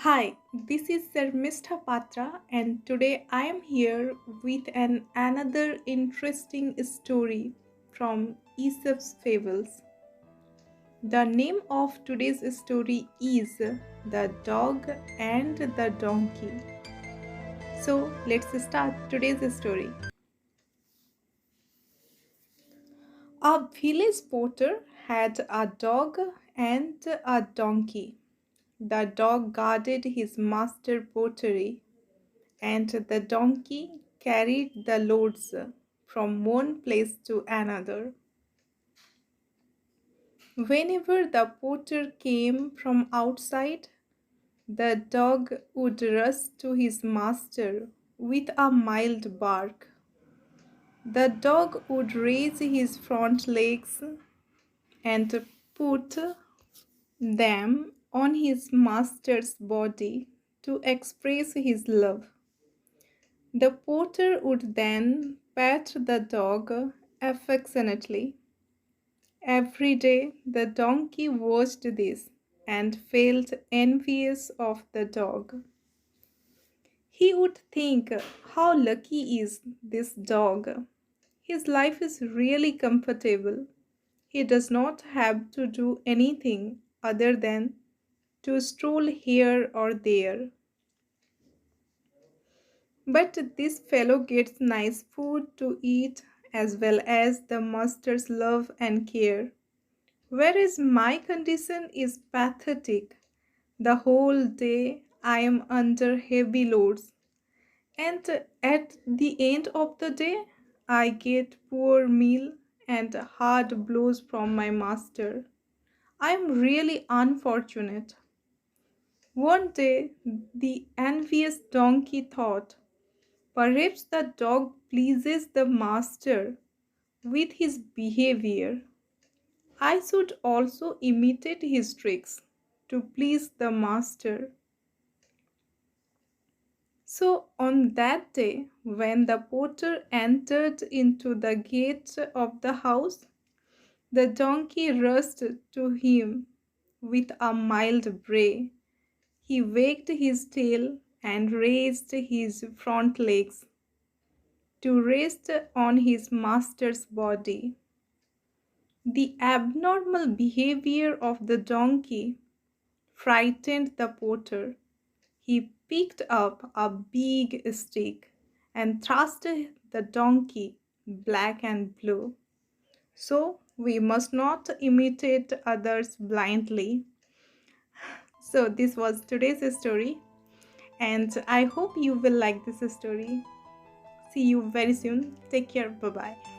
Hi, this is Sarmistha Patra, and today I am here with another interesting story from Aesop's Fables. The name of today's story is The Dog and the Donkey. So let's start today's story. A village porter had a dog and a donkey. The dog guarded his master pottery and the donkey carried the loads from one place to another. Whenever the porter came from outside, the dog would rush to his master with a mild bark. The dog would raise his front legs and put them on his master's body to express his love. The porter would then pat the dog affectionately. Every day the donkey watched this and felt envious of the dog. He would think, how lucky is this dog? His life is really comfortable. He does not have to do anything other than to stroll here or there. But this fellow gets nice food to eat as well as the master's love and care. Whereas my condition is pathetic. The whole day I am under heavy loads, and at the end of the day I get poor meal and hard blows from my master. I am really unfortunate. One day the envious donkey thought, perhaps the dog pleases the master with his behavior. I should also imitate his tricks to please the master. So, on that day, when the porter entered into the gate of the house, the donkey rushed to him with a mild bray. He wagged his tail and raised his front legs to rest on his master's body. The abnormal behavior of the donkey frightened the porter. He picked up a big stick and thrust the donkey black and blue. So we must not imitate others blindly. So this was today's story, and I hope you will like this story. See you very soon. Take care. Bye bye.